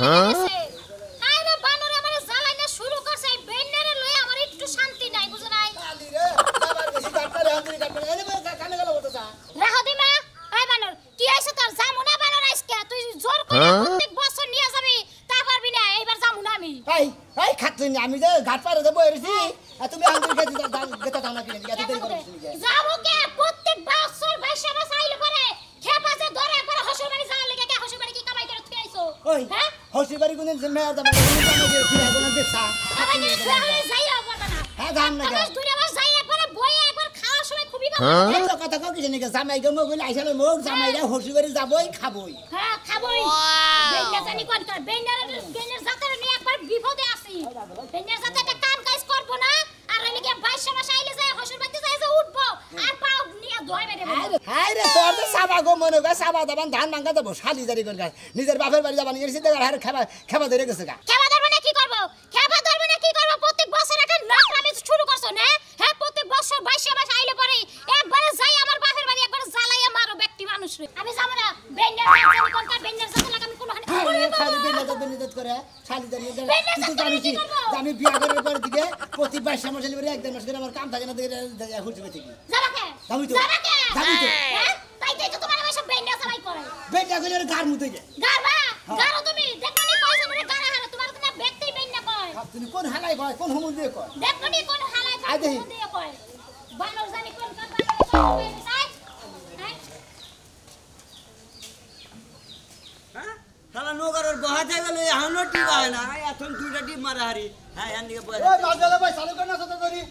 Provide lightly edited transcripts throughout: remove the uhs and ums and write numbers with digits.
লেগে গেছে আরে বানরে আমারে জ্বালাই না শুরু করছে এই বেন্নারে লই আমার একটু শান্তি নাই বুঝো নাই আলি রে বাবার বেশি কাটরে হাতুরি কাটরে এনে কানে গেল বলতো যা রাহো দিমা এই বানর কি হইছে তোর জামু না বানর আজকে তুই জোর করে প্রত্যেক বছর নিয়ে যাবি তা পারবি না এইবার জামু না আমি এই খাচ্ছি না আমি যে ঘাট পারে দেবো এসেছি তুমি হাতুরি খেতে গেতা দাও না কিনে গেতে দেরি করছিস যাবো কে প্রত্যেক বছর বাইশা মাস আইলে পরে খেপাছে ধরে একবার হসুর বাড়ি যাওয়ার লেগে কে হসুর বাড়ি কি কামাই করে তুই আইছো ওই হ্যাঁ হসি বাড়ি কোন দিন মেয়া দাম ফিরে কোন দেখছা আরে যাইয়া বলবা না হ্যাঁ দাম না আজ দুই মাস যাই একবার বইয়ে একবার খাওয়ার সময় খুবই ভালো এই তো কথা কও কিছু নাকি জামাই গো মগল আইছালে মগ জামাইরা হসি বাড়ি যাবই খাবই হ্যাঁ খাবই বেন্না জানি কোন কর বেন্নার জাতের নিয়ে একবার বিপদে আছি বেন্নার জাতে একটা কাম কাজ করব না আর আমি কি 22 মাস আইলে যায় হসুর বাড়িতে যাই যে উঠবো আর পাও নিয়ে ধয় মেরে হাই রে তোর তো সাবা গো মনে গো সাবা দাবান ধান ভাঙা দেবো শালি জারি করে গাছ নিজের বাপের বাড়ি যাবা নিয়ে সিদ্ধ আর খেবা ধরে গেছে গা খেবা ধরবে না কি করব খেবা ধরবে না কি করব প্রত্যেক বছর একটা নকরামি শুরু করছো না হ্যাঁ প্রত্যেক বছর 22 মাস আইলে পরে একবারে যাই আমার বাপের বাড়ি একবার জ্বালাইয়া মারো ব্যক্তি মানুষ রে আমি যাব না বেন্নার জানি কোন কার বেন্নার জাতে লাগা আমি কোনখানে খালি বেনিদত করে শালি জারি কিন্তু জানি কি আমি বিয়া করার পর দিকে প্রতি 22 মাস হলে এক দেড় মাস করে আমার কাম থাকে না দেখে হসি বাড়ি থেকে যাবা কে যাবি তো যাবা কে যাবি তো হ্যাঁ তাই তো তোমার এসব বেন্না সবাই করে বেটা কইলে গার মুতে গে গারবা গারো তুমি দেখনি কইছো তুমি গারা হারা তোমার তো না ব্যক্তি বেন্না কয় তুমি কোন হালাই কয় কোন হুমুল দিয়ে কয় দেখনি কোন হালাই আই দেখি। কোন দিয়ে কয় বানর জানি কোন কার বানর কয় হ্যাঁ শালা নগরের বহাতে গেল এখনো টিপ হয় না এখন দুইটা টিপ মারা হারি হ্যাঁ এখান থেকে বসে ওই বাজালে ভাই চালু কর না তো ধরি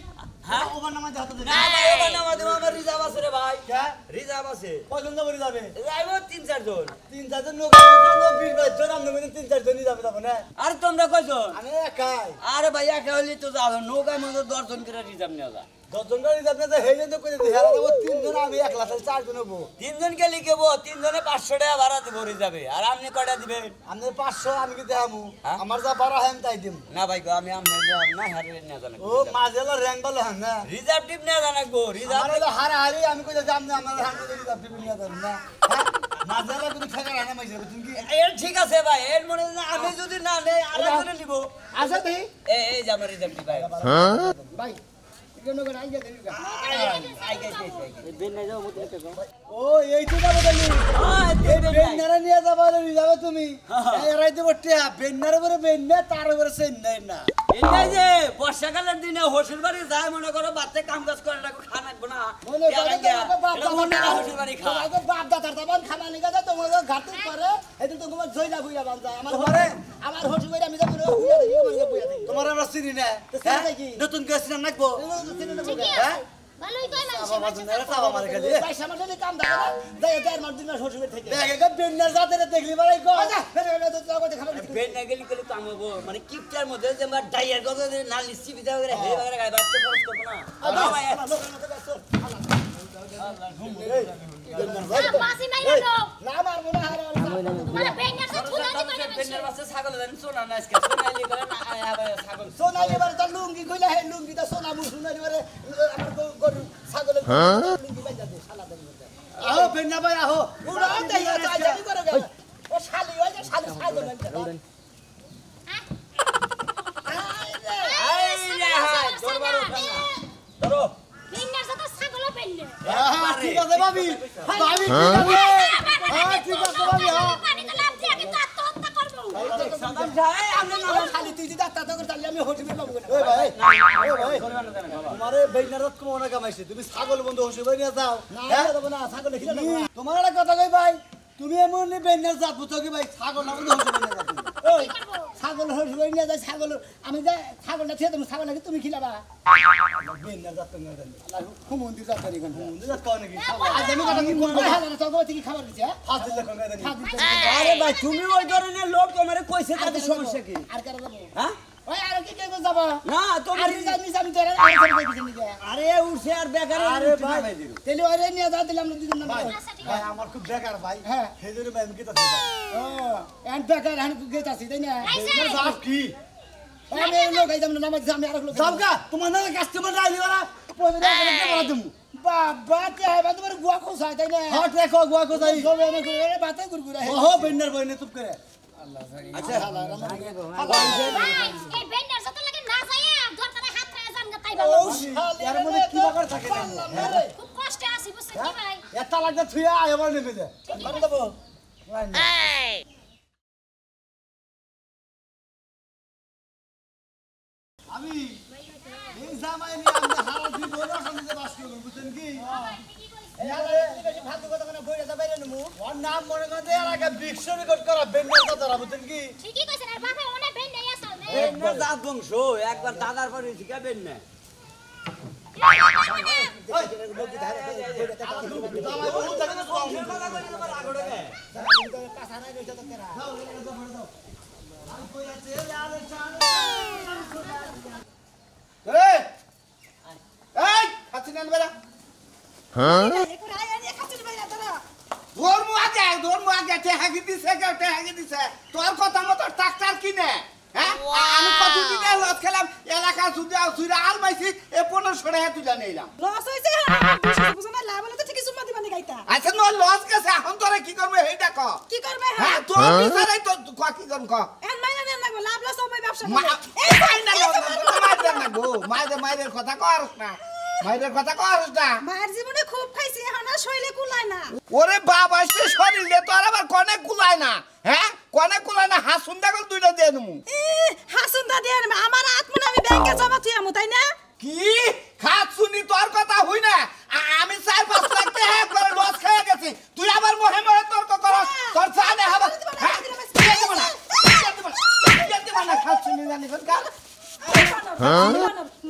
হ্যাঁ ওভার নামাজ হাতে ধরি না ভাই এবার নামা দেবো আমার রিজার্ভ আছে রে ভাই কে রিজার্ভ আছে কয়জন যাবে যাবে যাইব 3-4 জন 3-4 জন নগর 20 জন আমরা মানে 3-4 জনই যাবে যাবে না আর তোমরা কয়জন আমি একাই আরে ভাই একা হইলে তো যাও নৌকায় মধ্যে 10 জন করে রিজার্ভ নিয়ে যা 10 জন গাড়ি যাবে না হেই জন করে হেরা দেব 3 জন আমি একলা 4 জন হবো 3 জন কে লিখেব 3 জনে 500 টাকা ভাড়া দিব রিজার্ভে আর আপনি কয়টা দিবেন আমি 500 আমি কি দেখামু হ্যাঁ? আমার যা বাড়া হেম তাই দিম না ভাই গো আমি আমনে না হারে নিয়ে জানা ও মাঝেলা র‍্যাং ভালো হন না রিজার্ভ টিপ নিয়ে জানা গো রিজার্ভ আমার হলো হারাহারি আমি কই যাম না আমার হাতে ধরি যাবে নিয়ে যাবেন না মাঝেলা কিন্তু ঠেকা রানা মাইছে তুমি কি এর ঠিক আছে ভাই এর মনে হয় না আমি যদি না নেই আর একজনে নিব আচ্ছা দেই এই যে আমার রিজার্ভ টিপ ভাই ভাই কেন করে আইয়া দেই আই গেছে বেন না যাও মত লিখে গো ও এই তো যাবে তুমি এই বেন্নারে নিয়ে যাবে যাবে তুমি এই রাইতে বটে বেন্নারে পরে বেন্না তার উপরে সেন নাই না এই যে বর্ষাকালের দিনে হসুর বাড়ি যায় মনে করো বাতে কাম কাজ করে রাখো খানা রাখবো না মনে করে তো বাপ দাদা হসুর বাড়ি খা তোমাকে বাপ দাদা তারপর খানা নিয়ে গেছে তোমাকে ঘাটে করে এদিন তো তোমার জয়লা বুইয়া বান্দা আমার ঘরে আমার হসু করে আমি যাবো বুইয়া দেখি মানে বুইয়া দেখি তোমার আমরা চিনি না চিনি নাকি? নতুন করে চিনি নাকবো হ্যাঁ ভালোই কয় না চাবা বাজুন না চাবা মারে খালি পয়সা মাসে কাম দাও না দেয় দেয় মার দিন হসু করে থেকে দেখে গো বেন্নার জাতে দেখলি মারাই গো আচ্ছা তো জগতে খাবার বেন না গেলি কলি কাম হবো মানে কিপটার মধ্যে যে আমার ডাইয়ার কথা না লিসি বিদা করে হে বাগরে গায় বাচ্চা খরচ করব না মাসি নাই না না মারবো না মানে বেন্নার সাথে তুলা দি করে বেনের বাচ্চা ছাগল দেন সোনা না আজকে সোনালি করে না ছাগল সোনালি বার তো লুঙ্গি কইলা হে লুঙ্গি তো সোনা মুসু না রে আমার গরু ছাগল লুঙ্গি বাইজা দে শালা দেন আহো বেন্না ভাই আহো উড়া তাই যাবি করে গে ও শালি ওই যে শালি ছাগল দেন আই রে হাই দরবার ওঠা না ধরো বেন্নার সাথে ছাগল বেন্নে ঠিক আছে ভাবি ভাবি ঠিক আছে হ্যাঁ ঠিক আছে ভাবি হ্যাঁ পানিতে লাভ দিয়ে আমি তো আত্মহত্যা করব সাদাম যায় আমি না শালি তুই যদি ডাক্তার তো তাহলে আমি হোটেলে পাবো না ওই ভাই তোমারে বেন্নারত কোন না কামাইছে তুমি ছাগল বন্ধু হসে ভাই নিয়ে যাও না দেব না ছাগল খিলা দেব তোমার একটা কথা কই ভাই তুমি এমন বেন্নার জাত বুঝছো কি ভাই ছাগল না বন্ধু হসে ভাই নিয়ে যাও ওই ছাগল হসু করে নিয়ে যায় ছাগল আমি যে ছাগলটা ছেড়ে তুমি ছাগল নাকি তুমি খিলাবা বেন্নার জাত নিয়ে যাও আল্লাহ হুমন্দি যাত্রা নি কোন বন্ধু জাত কোন কি আজ আমি কথা কি করব হ্যাঁ না তো কি খাবার দিছে ফাজিল কোন গায় খাদ দিতে আরে ভাই তুমি ওই ধরনের লোক তোমারে কইছে তাতে সমস্যা কি আর কারা যাব হ্যাঁ ওই আর কি কে যাব না তুমি আর জানি আমি তোরা আর করে দিছি নিকে আরে উঠছে আর বেকারে আরে ভাই তেলে ওরে নিয়ে যা দিলাম না দুজন না ভাই ভাই আমার খুব বেকার ভাই হ্যাঁ সেজন্য ভাই আমি কি তাছি ভাই ও এন্ড বেকার হান গেতাছি তাই না বেন্নার জাত কি আমি লোক আইতাম না নামাজ আমি আর লোক যাও গা তোমার না কাস্টমার আইলি ওরা পয়সা দিয়ে বলা তুমি বাবা কে হবে তোমার গুয়া খোসাই তাই না হট রেখো গুয়া কো যাই সবে না করে বাতে গুরগুরা হে ওহো বেন্নার বইনে চুপ করে আচ্ছা ভাই এই বেন্ডার সাথে লাগে না যায় দরকারে হাত খায় জান গা তাই ও ভালো শালি এর মধ্যে কি ব্যাপার থাকে খুব কষ্টে আছি বুঝছেন কি ভাই এটা লাগবে থুয়া এবার নেবে যা করে দেবো আমি এই জামাই নিয়ে আমরা হারা দুই বড় সঙ্গে বাস করব বুঝছেন কি ফালতু কথা মানে বইরে যা বাইরে নমু ওর নাম মনে করে এর আগে বিশ্ব রেকর্ড করা বেন্ডার কথা বুঝছেন কি ঠিকই কইছেন আর বাবা মনে বেন্ডাই আছে না বেন্না জাত বংশ একবার দাদার পরে শিখা বেন্না জামাই বহু জায়গা তো বংশের কথা কই তোমার আগড়ে গে কাঁচা নাই রইছে তো কেরা এই এই খাচ্ছি না বেলা ধর্ম আগে টেহাগি দিছে তোর কথা মতো ডাক্তার কিনে হ্যাঁ আমি কতদিন লস খেলাম এলাকা সুদে সুরা আলমাইছি এ 1500 টাকা তুলে নিলাম লস হইছে বুঝো না লাভ হলে তো ঠিকই সুম্মা দিবানি গাইতা আচ্ছা ন লস গেছে এখন তোরে কি করবে এইটা ক কি করবে হ্যাঁ তোর বিচারে তো কি করব ক এন মাইনা দেন লাগবে লাভ লস হবে ব্যবসা মায়ের কথা করস না মায়ের কথা করস না মায়ের জীবনে খুব খাইছি এখন আর শৈলে কুলায় না ওরে বাপ আসছে শরীরে তোর আবার কনে কুলায় না হ্যাঁ কনে কুলায় না হাসুন দেখল দুইটা দিয়ে দেবো হাসুন দা দিয়ে আমার আত্মনা আমি ব্যাংকে জমা থুই আমু তাই না কি খাত শুনি তোর কথা হই না আমি 4-5 লাখ টাকা একবার লস খেয়ে গেছি তুই আবার মহে মহে তর্ক করস তোর জানে হবে হ্যাঁ খাত শুনি জানি কোন কার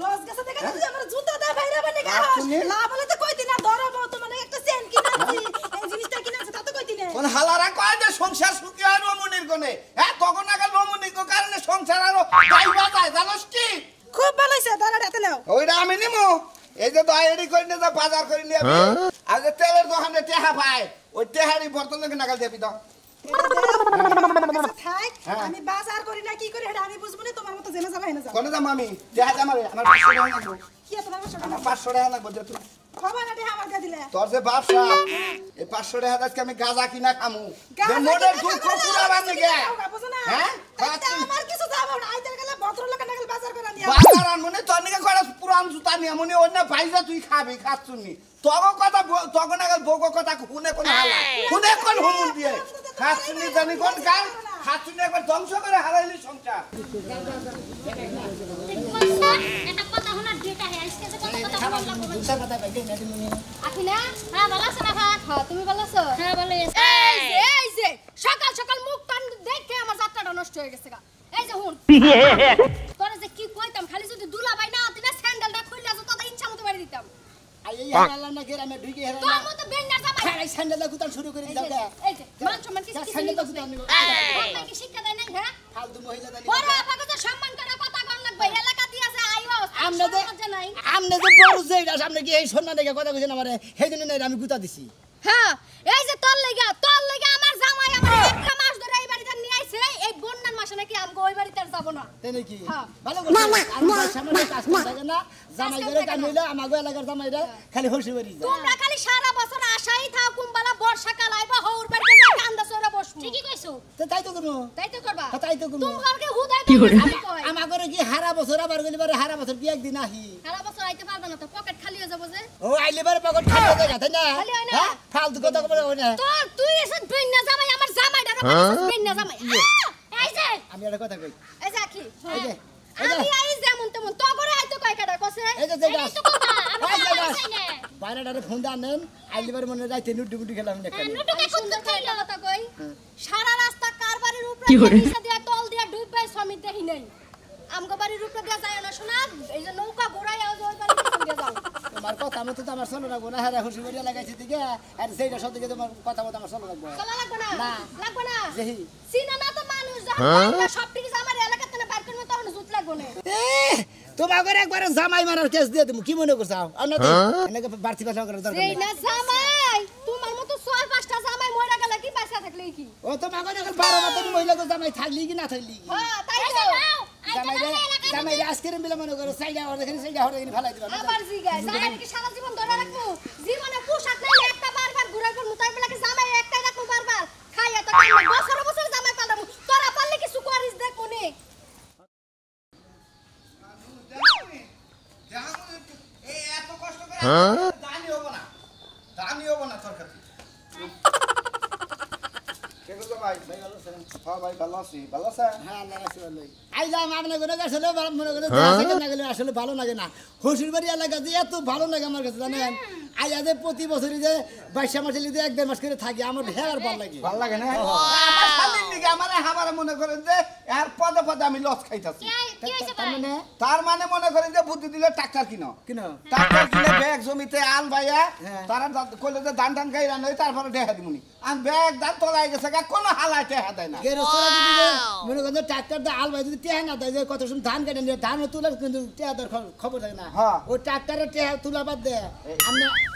লস গেছে দেখে তুই আমার জুতা দা বাইরে বানি গা শুনি? লাভ হলে তো কইতি না ধরবো তো মানে একটা চেন কিনাছি এই জিনিসটা কিনাছি তা তো কইতি না কোন হালারা কয় যে সংসার সুখী হয় রমণীর কোনে হ্যাঁ তখন আগে রমণীর কারণে সংসার আরো দাইবা যায় জানোস কি খুব ভালো হইছে দাঁড়া হাতে নাও ওইটা আমি নিমু এই যে দয়ারি করে নিয়ে যা বাজার করে নিয়ে আর যে তেলের দোকানে টেহা পায় ওই টেহারি বর্তন লোকে নাগাল দেবি তো থাক হ্যাঁ। আমি বাজার করি না কি করি এটা আমি বুঝবো না তোমার মতো জেনে যাবা হেনা যাও কোনে যাম আমি টেহা যাম আমার 500 টাকা লাগবে কি তোমার কষ্ট আমার 500 টাকা লাগবে দে তুই খবর না দে আমার দিয়ে দিলে তোর যে ব্যবসা এই 500 টাকা আজকে আমি গাঁজা কিনা খামু যে গাঁজা মোটর কিনা দুঃখ খাবো না, পুরা বান্ধে গে বুঝো না? হ্যাঁ তাইতে আমার কিছু যাবে না আইতে গেলে ভদ্রলোক নাগাল বাজার করে নিয়ে বাজার আনমনে তোর নিকে কয়টা পুরান জুতা নিয়ে মনে অন্য ভাইজা তুই খাবি খাচ্ছুনি তগো কথা তগো নাগাল বগো কথা শুনে কোন হালা শুনে কোন হুমুন দিয়ে খাচ্ছুনি জানি কোন গাল খাচ্ছুনি একবার ধ্বংস করে হারাইলি সংসার এটা কথা হনার ডেটা হে আজকে যে কত কথা বললাম দুটা কথা পাইকে না তুমি আখিনা হ্যাঁ ভালো আছো না ভাই হ্যাঁ তুমি ভালো আছো হ্যাঁ ভালো আছি এই যে সকাল সকাল মুখ টান দেখে আমার যাত্রাটা নষ্ট হয়ে গেছে গা এই যে হুন তোরে যে কি কইতাম খালি যদি দুলাভাই না দিলে স্যান্ডেলটা খুললে আসো তো ইচ্ছা মতো বাড়ি দিতাম এই হারালাম না গের আমি ঢুকে তোর হারালাম মতো বেন্ডার জামাই এই স্যান্ডেল গুতান শুরু করে এই দাও যে এই যে মান সম্মান কিছু কিছু স্যান্ডেল নিয়ে গুতান তোমাকে কি শিক্ষা দেয় না হ্যাঁ ফালতু মহিলা দানি বড় আপাকে তো সম্মান করে কথা কম লাগবে এলাকা দিয়া যে আইও আমনে যে মজা নাই আমনে যে বড় যে সামনে কি এই সন্না দেখে কথা কইছেন আমারে সেইজন্য নাই আমি গুতা দিছি হ্যাঁ এই যে তোর লাগা আমার জামাই আমার একটা মাস ধরে এই বাড়িতে নিয়ে আইছে এই বন্যার মাসে নাকি আমগো ওই বাড়িতে আর যাব না তাই নাকি হ্যাঁ। ভালো কথা আমার সামনে কাজ করতে থাকে না জামাই করে কাম হইলো আমাগো এলাকার জামাইরা খালি হসি বাড়ি যায় তোমরা খালি সারা বছর আশাই থাও কুম্বালা বর্ষাকাল আইবা হউর বাড়িতে যাই কান্দা সরে বসবো ঠিকই কইছো তো তাই তো কোনো তাই তো করবা তাই তো কোনো তোমাকে হুদাই কি করে আমাগরে কি হারা বছর আবার গলি বারে হারা বছর কি একদিন আহি সারা বছর আইতে পারবা না তো পকেট খালি হয়ে যাবো যে ও আইলে বারে পকেট খালি হয়ে যায় তাই না খালি হয় না। হ্যাঁ ফালতু কথা বলে হয় না তোর তুই এসে বন্যা জামাই আমার জামাইটা বন্যা জামাই এই যে আমি একটা কথা কই এই যে আখি এই যে এই যে আমি আই যেমন তেমন তো করে আইতো কয় কাটা কসে এই যে জায়গা তো কথা আমি এই জায়গা চাই না বাইরেটারে ফোন দেন আইলে বারে মনে যাইতে নুডু মুডু খেলাম না খালি নুটুকে সুন্দর কুত্তা খাইলো কথা কই সারা রাস্তা কার বাড়ির উপরে নিচে দিয়া তল দিয়া ডুববাই সমিত দেহি নাই আমগো বাড়ির উপরে দিয়া যায় না শোনা এই যে নৌকা ঘোরাই আও ওই বাড়ির পিছন দিয়া যাও তোমার কথা মতো তো আমার শোনা লাগবো না হ্যাঁ খুশি করে লাগাইছি দিকে আর সেইটা সব দিকে তোমার কথা মতো আমার শোনা লাগবো চলা লাগবে না না। লাগবে না যেহি সিনা না তো মানুষ যখন সব থেকে আমার এলাকাতে না বাইর করবে তখন জুত লাগবে না তোমাকে একবার জামাই মারার কেস দিয়ে তুমি কি মনে করছাও আর না এনেকে বাড়তি পাশা করার দরকার এই নেই না জামাই তোমার মতো 6-5টা জামাই মরে গেলে কি পয়সা থাকলে কি ও তোমাকে এখন 12 মাসের মহিলা তো জামাই থাকলি কি না থাকলি কি হ্যাঁ তাই তো জামাই আজকের বিলে মনে করো সাইডা হরে দেখেন সাইডা হরে দেখেন ফেলাই দিবা আবার জিগায় জামাই কি সারা জীবন ধরে রাখবো জীবনে পোশাক নাই একটা বারবার ঘুরাই করব তাই বলে কি জামাই একটাই রাখবো বারবার খাইয়া তো বছর বছর জামাই পাল্টাবো তোরা দানি হবো না তরকারি কে গো ভাই ভাই ভালো আছেন হ্যাঁ ভাই ভালো আছি ভালো আছে হ্যাঁ আল্লাহ রাখছে ভালোই আইলাম আপনার ঘরে আসলে মনে করে দেখা না গেলে আসলে ভালো লাগে না শ্বশুর বাড়ি এলাকা যে এত ভালো লাগে আমার কাছে জানেন আইয়া যে প্রতি বছরই যে 22 মাসে লিদে 1-1 মাস করে থাকি আমার হেয়ার ভালো লাগে ভালো লাগে না আমার স্বামীর লিগে আমার মনে করেন যে এর পদে পদে আমি লস খাইতাছি কি হইছে তার মানে তার মানে মনে করেন যে বুদ্ধি দিলে ট্রাক্টর কিনো কিনো ট্রাক্টর কিনে ব্যাগ জমিতে আল ভাইয়া হ্যাঁ। তারা কইলে যে ধান টান গাইরা নই তারপরে দেখা দিমুনি আর ব্যাগ ধান তোলাই গেছে কোনো হালাই টেহা দেয় না গেরস্তরা যদি যে মনে করেন ট্রাক্টর দা আল ভাই যদি টেহা না দেয় যে কত সময় ধান কেটে নিয়ে ধান তুলে কিন্তু টেহা দর খবর থাকে না হ্যাঁ। ওই ট্রাক্টরের টেহা তুলা বাদ দে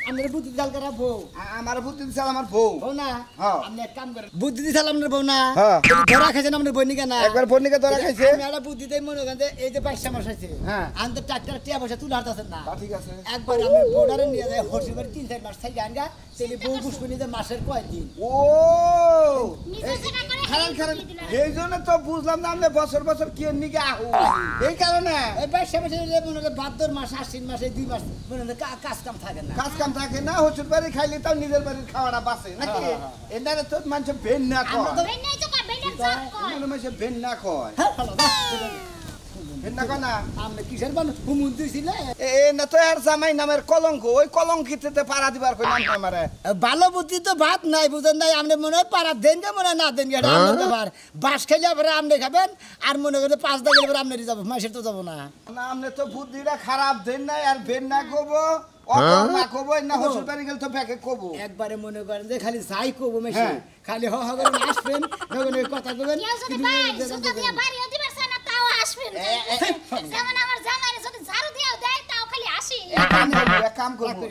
আমরা বুদ্ধি দিছাল করা বউ আমার বুদ্ধি দিছে আমার বউ বউ না হ্যাঁ। আপনি এক কাম করেন বুদ্ধি দিছাল আপনার বউ না হ্যাঁ। ধরা খাইছেন আপনার বই নিকে না একবার বন্নিকে ধরা খাইছে আমি একটা বুদ্ধি দেই মনে করেন যে এই যে 22 মাস হয়েছে হ্যাঁ। আমি তো ট্রাক্টর টেহা পয়সা তুলে হারতেছেন না তা ঠিক আছে একবার আমি বোর্ডারে নিয়ে যাই হরসি বাড়ি 3-4 মাস থেকে আনগা তেলি বউ বুঝবো যে মাসের কয়দিন ও নিজে যেটা করে খারান খারান এই জন্য তো বুঝলাম না আপনি বছর বছর কি নিকে আহু এই কারণে এই 22 মাসে মনে করেন ভাদ্র মাস আশ্বিন মাসে 2 মাস মনে করেন কাজ কাম থাকে না কাজ কাম থাকে না হচুর বাড়ি খাইলে তাও নিজের বাড়ির খাওয়াটা বাঁচে নাকি এনারে তো মানুষ বেন না আমরা তো কয় বেন নাই তো কয় বেনের জাত কয় এনারে মানুষ বেন না কয় হ্যাঁ ভালো বেন না কয় না আমরা কিসের বান হুমুন দিছিলে এ না তো আর জামাই নামের কলঙ্ক ওই কলঙ্কিতে পাড়া দিবার কই নাম আমারে ভালো বুদ্ধি তো ভাত নাই বুঝেন নাই আপনি মনে হয় পাড়া দেন কে মনে হয় না দেন কে আপনার ব্যাপার বাস খাইলে পরে আপনি খাবেন আর মনে করেন 5 দাগের পরে আপনি যাবো মাসের তো যাবো না না আমনে তো বুদ্ধিটা খারাপ দেন নাই আর বেন না কবো অত না কবো না হচুর বাড়ি গেল তো ব্যাকে কবো একবারে মনে করেন যে খালি যাই কবো মেশে হ্যাঁ। খালি হ হ করে আসবেন যখন ওই কথা কবেন কেউ যদি ভাই জুতা দিয়ে বাড়িও দিবার চায় না তাও আসবেন যেমন আমার জামাইরে যদি ঝাড়ু দিয়েও দেয় তাও খালি আসি এক কাম করবো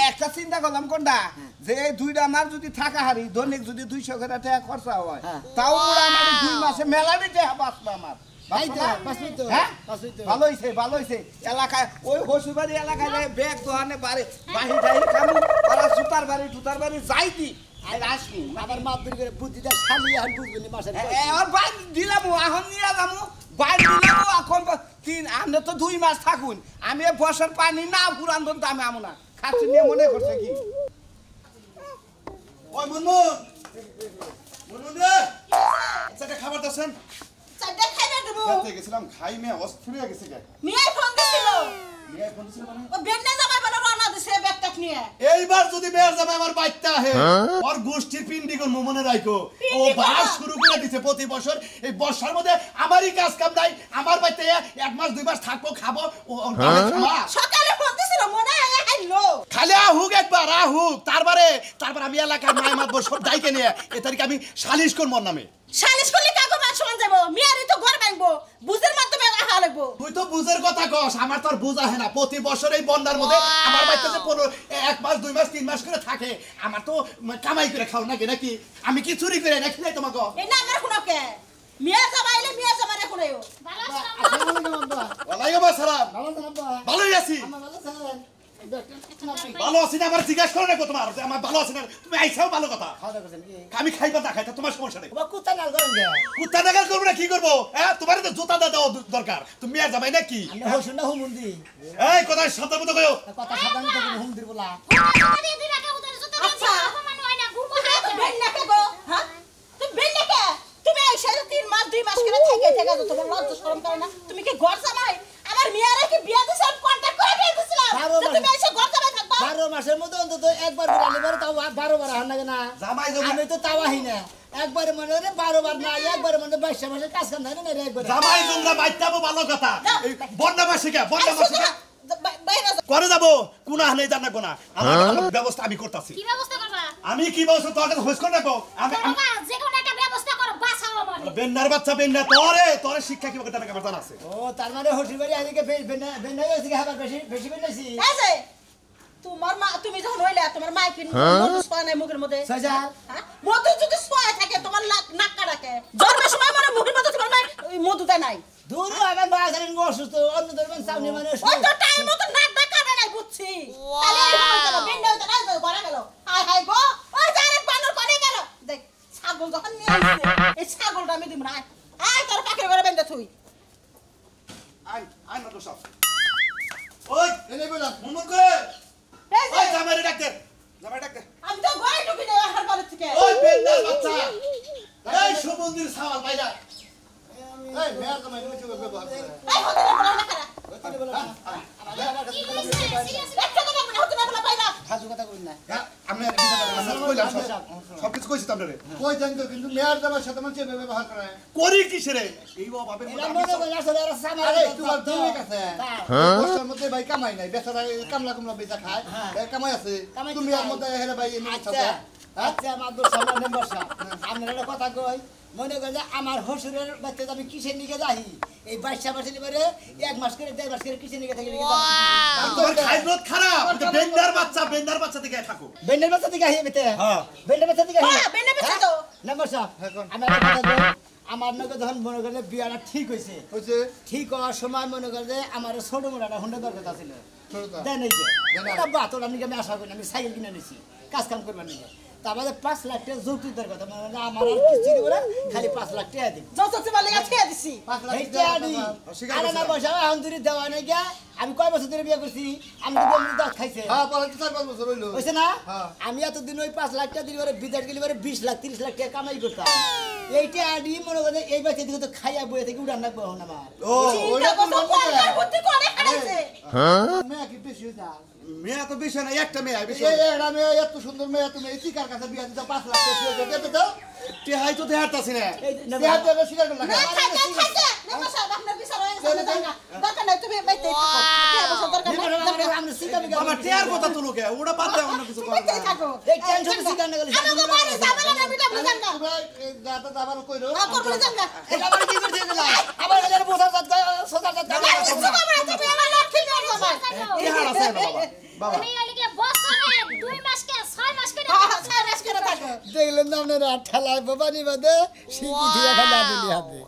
একটা চিন্তা করলাম কোনটা যে এই দুইটা আমার যদি থাকা হারি দৈনিক যদি 200 করে টাকা খরচা হয় হ্যাঁ। তাও পুরো আমার 2 মাসে মেলানি টাকা বাঁচবে আমার এই তো, বাঁচবে তো, হ্যাঁ? বাঁচবে তো। ভালো হইছে এলাকায় ওই হসুবাড়ি এলাকায় ব্যাগ দোকানে বাড়ি বাহি টাহি খামু ওরা সুতার বাড়ি যাই দি আর আসি আবার মাপবির করে বুদ্ধিটা শালি আর বুঝবেন না মাসের আর বাইর দিলাম আহন নিয়ে যাবো বাইর দিলাম এখন 3 আমরা তো 2 মাস থাকুন আমি বর্ষার পানি না পুরান দামে আমু না খাচ্ছি নিয়ে মনে করছে কি ওই মুনমুন রে সেটা খাবার দাছেন চারটা খাইবে দেবো খেতে গেছিলাম খাই মে অস্থির হয়ে গেছে কে নিয়ে ফোন দিছিল নিয়ে ফোন দিছিল মানে ও বেন্না জামাই বলে রওনা দিছে ব্যাগটা নিয়ে এইবার যদি মেয়ের জামাই আমার বাইতে আহে ওর গোষ্ঠীর পিন্ডি কোন মনে রাখো ও বাস শুরু করে দিছে প্রতি বছর এই বর্ষার মধ্যে আমারই কাজ কাম নাই আমার বাইতে 1 মাস 2 মাস থাকবো খাবো ও সকালে ফোন দিছিল মনে হয় আইলো খালি আহুক একবার আহুক তারপরে আমি এলাকার মায় মাতবো সব দায়কে নিয়ে এ তারিখে আমি সালিশ করব ওর নামে সালিশ করলে কাগো মান সমান যাব মিয়ারি তো ঘর ভাঙবো বুঝের মাধ্যমে আহা লাগবো তুই তো বুঝের কথা কস আমার তো আর বুঝা হয় না প্রতি বছর এই বন্যার মধ্যে আমার বাড়িতে যে 1 মাস 2 মাস 3 মাস করে থাকে আমার তো কামাই করে খাও নাকি আমি কি চুরি করে রাখি নাই তোমাকে এই না আমার কোনকে মিয়া জামাইলে মিয়া জামাইরে কোনায়ও ভালো আছো আসসালামু আলাইকুম আব্বা ওয়ালাইকুম আসসালাম ভালো আছেন আব্বা ভালোই আছি আমার ভালো আছেন ভালো আছি না আমার জিজ্ঞাসা করো না তোমার যে আমার ভালো আছে না তুমি আইসাও ভালো কথা খাওয়া দাওয়া করছেন কি আমি খাইবা না খাইতা তোমার সমস্যা নেই বাবা কুত্তা নাল করেন কে কুত্তা দেখার করবো না কি করবো হ্যাঁ তোমার তো জুতা দেওয়া দরকার তুমি আর যাবাই না কি আমরা হইছুন না হুমুন্দি এই কথা সাথে মতো কয়ো কথা সাধারণ তো হুম দির বলা জুতা দিয়ে দিবা কে উদের জুতা দিয়ে আচ্ছা। অপমান হয় না ঘুরবো বেন্না কে গো হ্যাঁ তুমি বেন্না কে তুমি আইসা 3 মাস 2 মাস করে থেকে তো তোমার লজ্জা শরম করে না তুমি কি ঘর জামাই আমার মিয়ারে কি বিয়া দিছ আমি কন্টাক্ট করে বিয়া দিছিলাম তুমি আইসা ঘর জামাই থাকবা 12 মাসের মধ্যে অন্তত একবার বিরালি বার তাও 12 বার হান লাগে না জামাই জমি আমি তো তাও আহি না একবারে মনে রে 12 বার না একবারে মনে 22 মাসের কাজ কাম থাকে না রে একবার জামাই তোমরা বাইতাবো ভালো কথা এই বন্যা মাসিকা বাইরে করে যাবো কোনা নেই জানা কোনা আমার ব্যবস্থা আমি করতেছি কি ব্যবস্থা করবা আমি কি বলছো তোর কাছে হোস করে রাখো আমি বাবা যে কোনো একটা ব্যবস্থা করো বাঁচাও আমারে বেন্নার বাচ্চা বেন্না তোরে শিক্ষা কিভাবে তার আমার জানা আছে ও তার মানে হসি বাড়ি আজকে বেনা গেছে হাবার বেশি বেনাইছি এই যে তোমার মা তুমি যখন হইলা তোমার মা কি মধু সোয়া নাই মুখের মধ্যে সাজার হ্যাঁ? মধু যদি সোয়া থাকে তোমার নাক কাটাকে জন্মের সময় মানে মুখের মধ্যে তোমার মা মধু দেয় নাই দূর আবার বাজারের অসুস্থ অন্য ধর্মের সামনে মানে ওই তো টাইম মতো নাক কাটা নাই বুঝছি তাহলে এই হইতো না বেন্ডা হইতো না ঘরে গেল হাই হাই গো ওই জারে বানর করে গেল দেখ ছাগল যখন নিয়ে আসছে এই ছাগলটা আমি দিম না আয় তোর পাখির ঘরে বেন্ডা থুই আই না তো সব ওই এনে বলা মন করে এই যে ওই জামাই ডাক্তার কই না আমি কইলাম সবকিছু কইছি তো আপনারে কই জান তো কিন্তু মেয়ার জামার সাথে মানুষ ব্যবহার করে করি কিসে রে এই বাপের এরা মনে করে আসলে এরা সামার আরে তোমার দুই কাছে হ্যাঁ বছর মধ্যে ভাই কামাই নাই বেচারা কামলা কামলা বেচা খায় কামাই আছে তুমি আর মধ্যে হেরে ভাই এনে আচ্ছা আচ্ছা আমার দোষ সামনে মেম্বার সাহেব আপনারা একটা কথা কই মনে করেন যে আমার হসুরের বাচ্চা আমি কিসের নিকে যাই এই 22 মাসে নিবারে 1 মাস করে 1.5 মাস করে কিসের নিকে থাকি তোমার খাইরত খারাপ তো বেন্ডার বাচ্চা থেকে থাকো বেন্ডের বাচ্চা থেকে আইবে তে হ্যাঁ বেন্ডের বাচ্চা থেকে আইবে হ্যাঁ বেনে বেছে দাও মেম্বার সাহেব আমি একটা কথা কই আমার নগে যখন মনে করেন বিয়াটা ঠিক হইছে ঠিক হওয়ার সময় মনে করেন যে আমার ছোট মোড়াটা হুন্ডা দরকার ছিল দেয় নাই যে বাতর আমি আশা করি আমি সাইকেল কিনে নিছি কাজ কাম করবার নিয়ে তারপরে 5 লাখ টাকা যৌতুক দরকার মানে আমার আর কিছু দিব না খালি 5 লাখ টাকা দিই যত তোমালে ছেড়ে দিছি 5 লাখ টাকা দিই আর না পয়সা এখন ধরে দেওয়া নাই গা আমি কয় বছর ধরে বিয়ে করছি আমি তো এমনি দাঁত খাইছে হ্যাঁ 4-5 বছর হইলো হইছে না আমি এতদিন ওই 5 লাখ টাকা দিলে বিদেশ গেলে 20 লাখ 30 লাখ টাকা কামাই করতাম এইটা আডি মনে করে এই বাচ্চা দিকে তো খাইয়া বইয়ে থেকে উড়ান লাগবে এখন আমার ও ওইটা কত পয়সা বুদ্ধি করে খাইছে মেয়ে কি বেশি হয়ে যায় মেয়ে তো বেশি না একটা মেয়ে বেশি এরা মেয়ে এত সুন্দর মেয়ে তুমি এই চিকার কাছে বিয়া দিতে 5 লাখ টাকা দিয়ে দিতে দাও টেহাই তো দেখাতাছি না দেহা তো শিকার করে না খাইতে খাইতে নেমা সাহেব আপনার বিচার হয়ে গেছে জায়গা দরকার নাই তুমি বাইতে থাকো কে বছর দরকার নাই আমরা শিকার বাবা টেয়ার কথা তো লোকে ওটা বাদ দাও অন্য কিছু কর বাইতে থাকো এই টেনশন শিকার না গেলে আমাকে বাড়ি যাবে না মিটা বুঝান না দাদা দাবার কইরো না করব না জানা এটা আবার কি করতে দিলা আবার এর বোঝা যাচ্ছে সোজা যাচ্ছে কিছু করব না তুমি আমার লক্ষ্মী নিয়ে যাবে টেহার আছে না বাবা আমি এলিকে বছরে 2 মাস কে 6 মাস করে সারা রাত করে থাকো দেখলেন না আপনারা ঠেলায় বাবা নিবাদে শিখি দিয়ে ফেলা দিলি হাতে